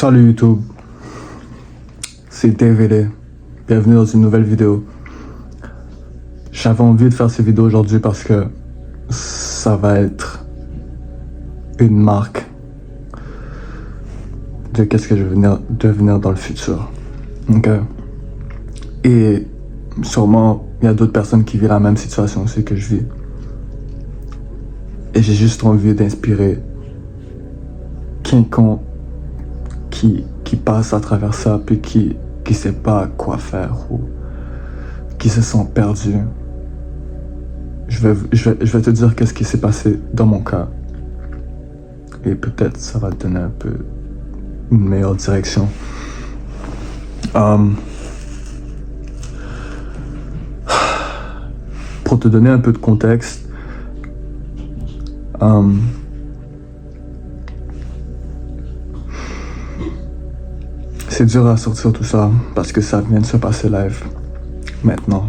Salut YouTube, c'est DVD. Bienvenue dans une nouvelle vidéo. J'avais envie de faire ces vidéos aujourd'hui parce que ça va être une marque de qu'est-ce que je vais devenir dans le futur. Ok? Et sûrement, il y a d'autres personnes qui vivent la même situation aussi que je vis. Et j'ai juste envie d'inspirer quiconque qui passe à travers ça, puis qui sait pas quoi faire ou qui se sent perdu. Je vais te dire qu'est-ce qui s'est passé dans mon cas. Et peut-être ça va te donner un peu une meilleure direction. Pour te donner un peu de contexte, c'est dur à sortir tout ça parce que ça vient de se passer live maintenant.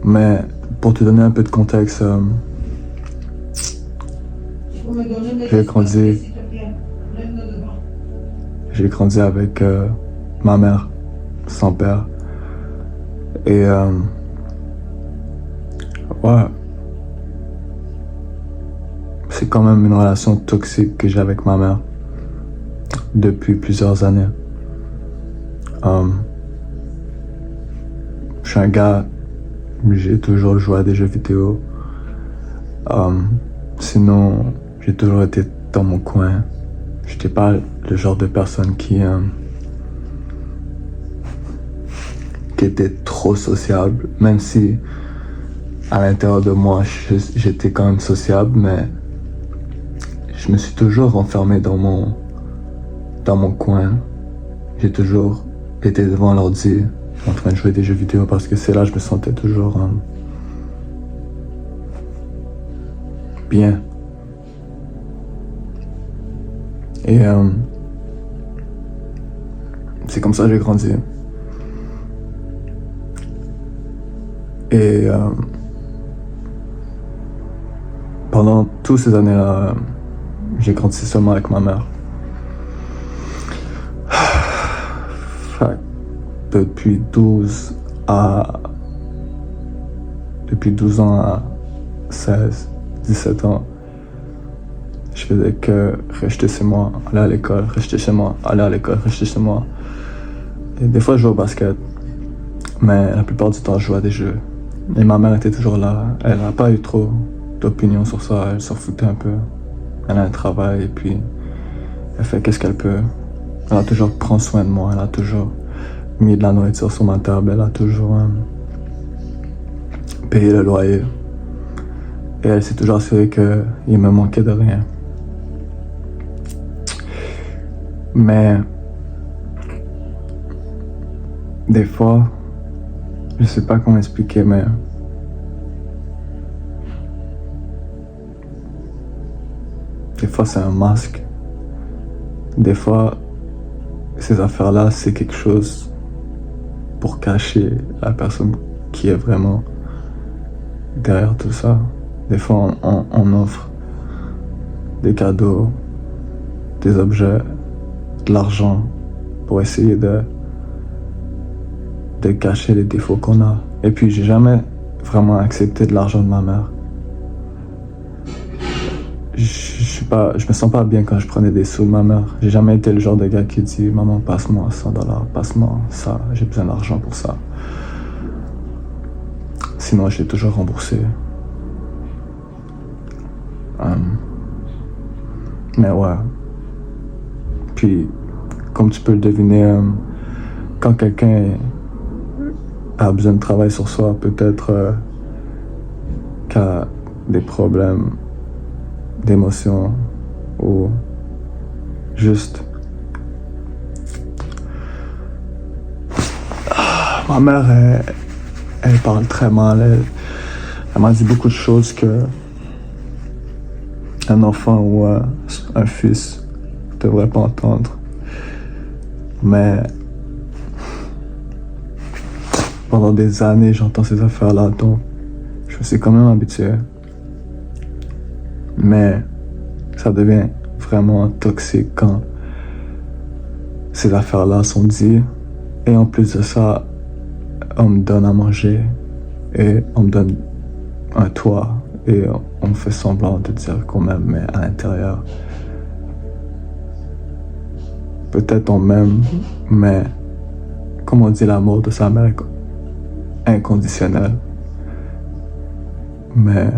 Mais pour te donner un peu de contexte, j'ai grandi avec ma mère, sans père. Et ouais, c'est quand même une relation toxique que j'ai avec ma mère depuis plusieurs années. Je suis un gars, j'ai toujours joué à des jeux vidéo. Sinon, j'ai toujours été dans mon coin. J'étais pas le genre de personne qui était trop sociable, même si à l'intérieur de moi, j'étais quand même sociable, mais je me suis toujours enfermé dans mon coin. J'ai toujours été devant l'ordi en train de jouer des jeux vidéo parce que c'est là que je me sentais toujours bien. Et c'est comme ça que j'ai grandi. Et pendant toutes ces années-là, j'ai grandi seulement avec ma mère. Depuis 12 ans à 16, 17 ans, je faisais que rester chez moi, aller à l'école, rester chez moi, aller à l'école, rester chez moi. Et des fois, je jouais au basket, mais la plupart du temps, je jouais à des jeux. Et ma mère était toujours là. Elle n'a pas eu trop d'opinion sur ça, elle s'en foutait un peu. Elle a un travail et puis elle fait qu'est-ce qu'elle peut. Elle a toujours pris soin de moi, elle a toujours mis de la nourriture sur ma table, elle a toujours payé le loyer. Et elle s'est toujours assurée qu'il me manquait de rien. Mais des fois, je sais pas comment expliquer, mais des fois c'est un masque. Des fois, ces affaires-là, c'est quelque chose pour cacher la personne qui est vraiment derrière tout ça. Des fois, on offre des cadeaux, des objets, de l'argent pour essayer de cacher les défauts qu'on a. Et puis, j'ai jamais vraiment accepté de l'argent de ma mère. Je me sens pas bien quand je prenais des sous de ma mère. J'ai jamais été le genre de gars qui dit « Maman, passe-moi $100, passe-moi ça, j'ai besoin d'argent pour ça. » Sinon, j'ai toujours remboursé. Mais ouais. Puis, comme tu peux le deviner, quand quelqu'un a besoin de travail sur soi, peut-être qu'il a des problèmes d'émotion ou juste ma mère elle parle très mal, elle m'a dit beaucoup de choses que un enfant ou un fils devrait pas entendre, mais pendant des années j'entends ces affaires-là, donc je me suis quand même habitué. Mais ça devient vraiment toxique quand ces affaires-là sont dites. Et en plus de ça, on me donne à manger et on me donne un toit et on fait semblant de dire qu'on m'aime, mais à l'intérieur, peut-être on m'aime, mais comme on dit, l'amour de sa mère est inconditionnel. Mais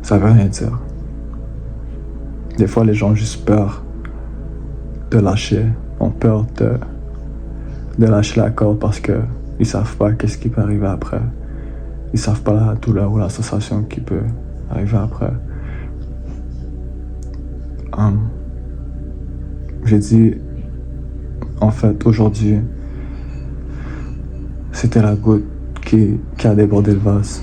ça veut rien dire. Des fois, les gens ont juste peur de lâcher, ont peur de lâcher la corde parce que ils savent pas qu'est-ce qui peut arriver après. Ils savent pas la douleur ou la sensation qui peut arriver après. J'ai dit, en fait, aujourd'hui, c'était la goutte qui a débordé le vase.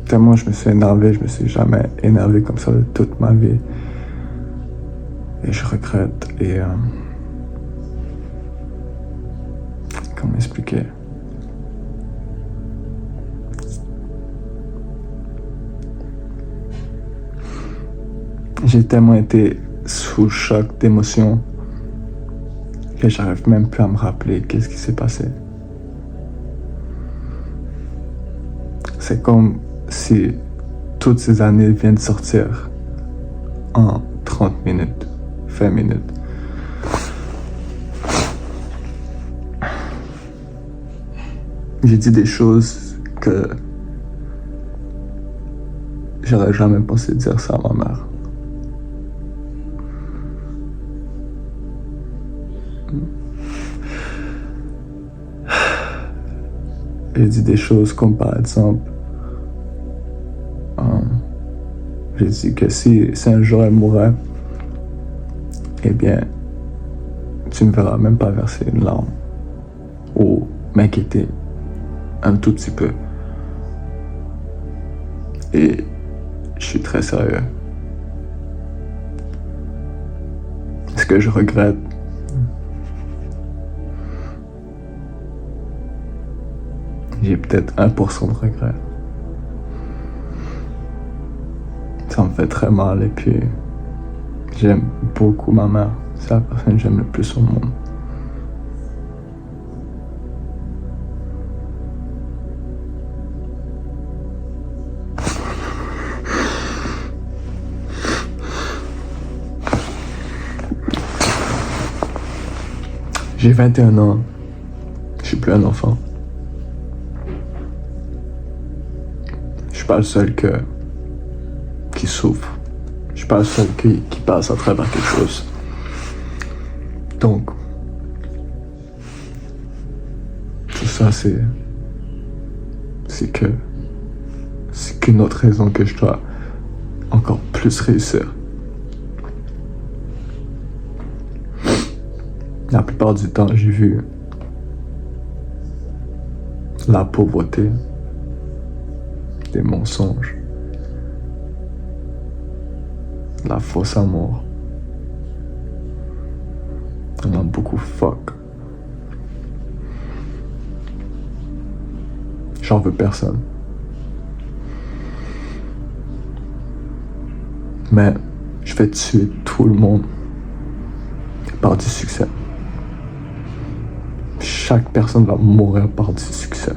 Tellement je me suis énervé, je me suis jamais énervé comme ça de toute ma vie. Et je regrette. Et comment expliquer? J'ai tellement été sous le choc d'émotions que j'arrive même plus à me rappeler qu'est-ce qui s'est passé. C'est comme si toutes ces années viennent de sortir en 30 minutes, 20 minutes. J'ai dit des choses que j'aurais jamais pensé dire ça à ma mère. J'ai dit des choses comme par exemple, j'ai dit que si un jour elle mourrait, eh bien, tu ne verras même pas verser une larme ou m'inquiéter un tout petit peu. Et je suis très sérieux. Ce que je regrette, j'ai peut-être 1% de regret. Ça me fait très mal et puis j'aime beaucoup ma mère. C'est la personne que j'aime le plus au monde. J'ai 21 ans. Je suis plus un enfant. Je suis pas le seul qui souffre. Je suis pas le seul qui passe à travers quelque chose. Donc, tout ça, c'est qu'une autre raison que je dois encore plus réussir. La plupart du temps, j'ai vu la pauvreté, des mensonges, la fausse amour. On a beaucoup fuck. J'en veux personne. Mais je vais tuer tout le monde par du succès. Chaque personne va mourir par du succès.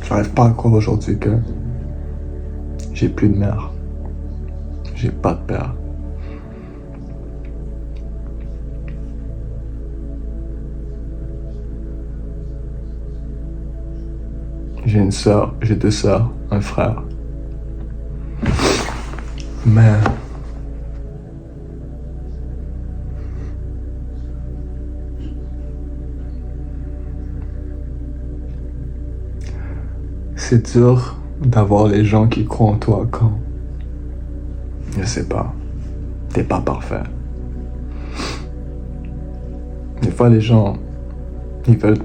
J'arrive pas à croire aujourd'hui que j'ai plus de mère. J'ai pas de père. J'ai une sœur, j'ai 2 sœurs, un frère. Mais c'est dur d'avoir les gens qui croient en toi quand, je sais pas, t'es pas parfait. Des fois, les gens, ils veulent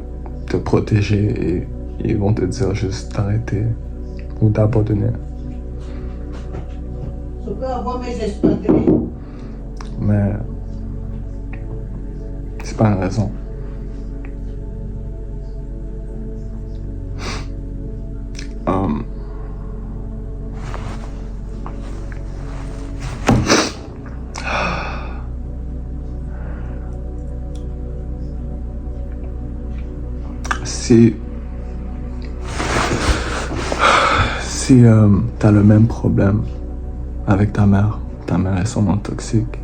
te protéger et ils vont te dire juste d'arrêter ou d'abandonner. Je peux avoir mes espadrilles. Mais c'est pas une raison. Um, si t'as le même problème avec ta mère est sûrement toxique.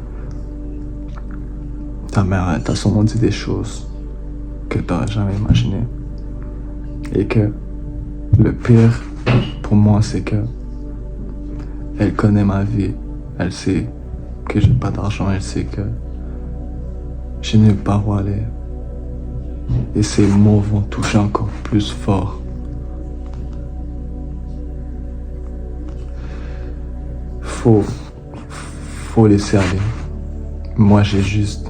Ta mère, elle t'a sûrement dit des choses que t'aurais jamais imaginées. Et que le pire pour moi, c'est que elle connaît ma vie. Elle sait que j'ai pas d'argent. Elle sait que j'ai nulle part où aller. Et ces mots vont toucher encore plus fort. Faut laisser aller. Moi, j'ai juste...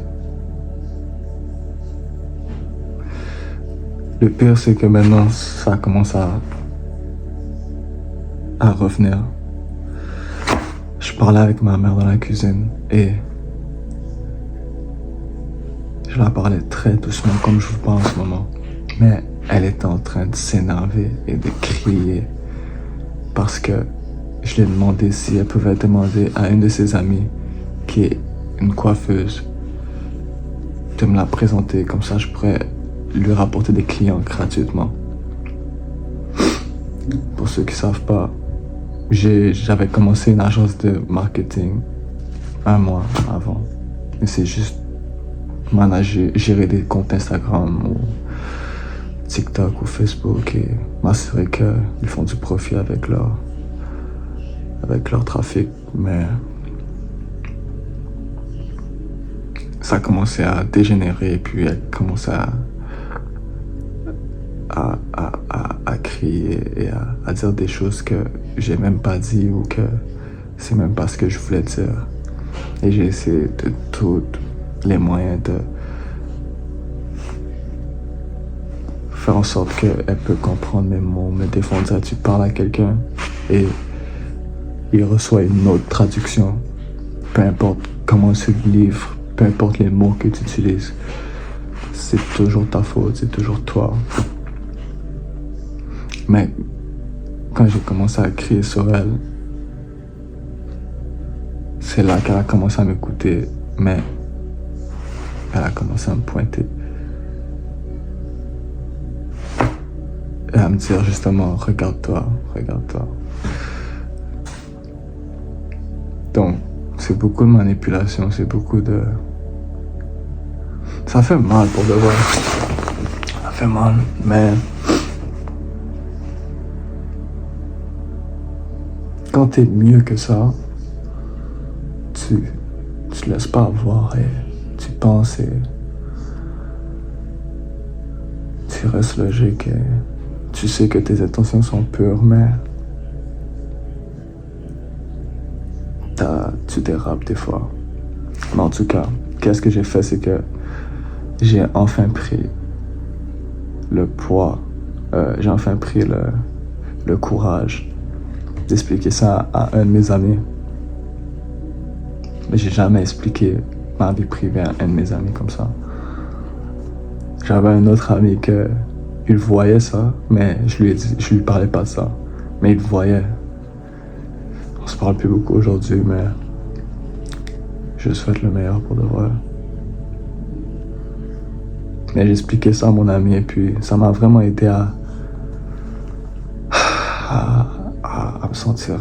Le pire, c'est que maintenant, ça commence à revenir. Je parlais avec ma mère dans la cuisine et je la parlais très doucement comme je vous parle en ce moment. Mais elle était en train de s'énerver et de crier parce que je lui ai demandé si elle pouvait demander à une de ses amies qui est une coiffeuse de me la présenter, comme ça je pourrais lui rapporter des clients gratuitement. Pour ceux qui savent pas, j'avais commencé une agence de marketing 1 mois avant. Et c'est juste manager, gérer des comptes Instagram ou TikTok ou Facebook et m'assurer qu'ils font du profit avec leur trafic. Mais ça a commencé à dégénérer et puis elle commençait à crier et à dire des choses que j'ai même pas dit ou que c'est même pas ce que je voulais dire. Et j'ai essayé de tous les moyens de faire en sorte qu'elle peut comprendre mes mots, me défendre. Tu parles à quelqu'un et il reçoit une autre traduction. Peu importe comment se livre, peu importe les mots que tu utilises, c'est toujours ta faute, c'est toujours toi. Mais quand j'ai commencé à crier sur elle, c'est là qu'elle a commencé à m'écouter, mais elle a commencé à me pointer. Et à me dire justement, regarde-toi, regarde-toi. Donc, c'est beaucoup de manipulation, c'est beaucoup de... Ça fait mal pour de vrai. Ça fait mal, mais... Quand t'es mieux que ça, tu te laisses pas avoir et tu penses et tu restes logique et tu sais que tes intentions sont pures, mais tu dérapes des fois. Mais en tout cas, qu'est-ce que j'ai fait, c'est que j'ai enfin pris le poids, j'ai enfin pris le courage d'expliquer ça à un de mes amis. Mais j'ai jamais expliqué ma vie privée à un de mes amis comme ça. J'avais un autre ami il voyait ça, mais je lui parlais pas de ça. Mais il voyait. On se parle plus beaucoup aujourd'hui, mais je souhaite le meilleur pour de vrai. Mais j'ai expliqué ça à mon ami et puis ça m'a vraiment aidé à me sentir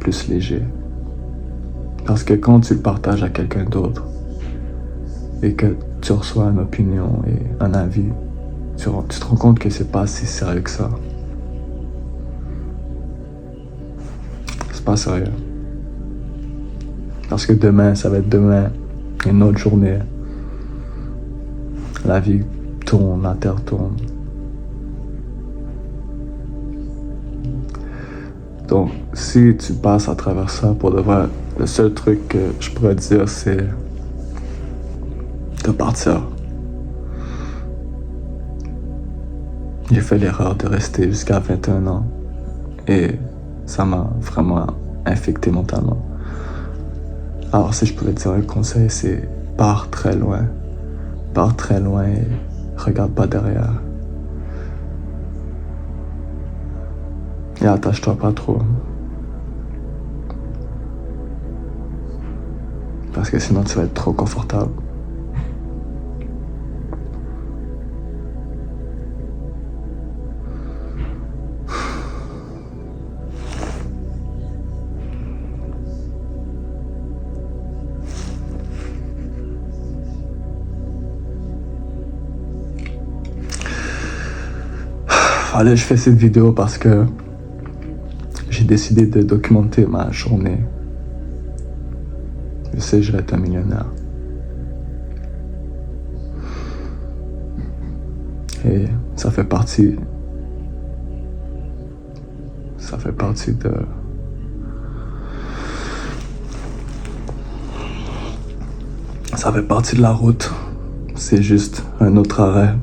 plus léger. Parce que quand tu le partages à quelqu'un d'autre et que tu reçois une opinion et un avis, tu te rends compte que c'est pas si sérieux que ça. C'est pas sérieux. Parce que demain, ça va être demain, une autre journée. La vie tourne, la terre tourne. Donc, si tu passes à travers ça, pour de vrai, le seul truc que je pourrais dire, c'est de partir. J'ai fait l'erreur de rester jusqu'à 21 ans et ça m'a vraiment infecté mentalement. Alors si je pouvais te dire un conseil, c'est pars très loin. Pars très loin et regarde pas derrière. Et attache-toi pas trop. Parce que sinon tu vas être trop confortable. Allez, je fais cette vidéo parce que j'ai décidé de documenter ma journée. Je sais, je vais être un millionnaire. Et ça fait partie de... Ça fait partie de la route. C'est juste un autre arrêt,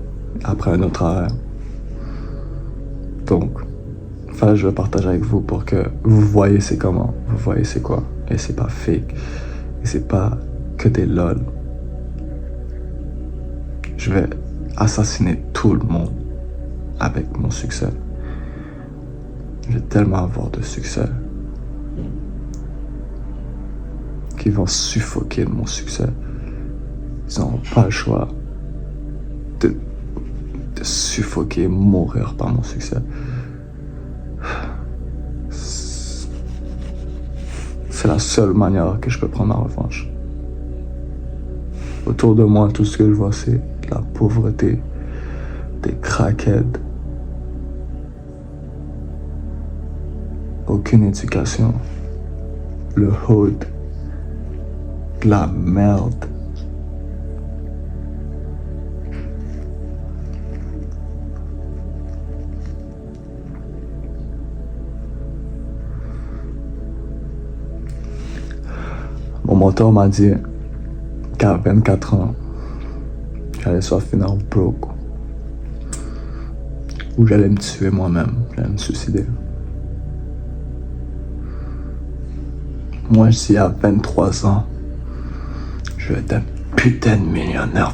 après un autre arrêt. Donc, enfin, je vais partager avec vous pour que vous voyez c'est comment, vous voyez c'est quoi. Et c'est pas fake. Et c'est pas que des lol. Je vais assassiner tout le monde avec mon succès. Je vais tellement avoir de succès qu'ils vont suffoquer de mon succès. Ils n'auront pas le choix de suffoquer, mourir par mon succès. C'est la seule manière que je peux prendre ma revanche. Autour de moi, tout ce que je vois, c'est de la pauvreté, des crackheads, aucune éducation, le hood, de la merde. Mon mentor m'a dit qu'à 24 ans, j'allais soit finir broke. Ou j'allais me tuer moi-même, j'allais me suicider. Moi, je dis à 23 ans, je vais être un putain de millionnaire.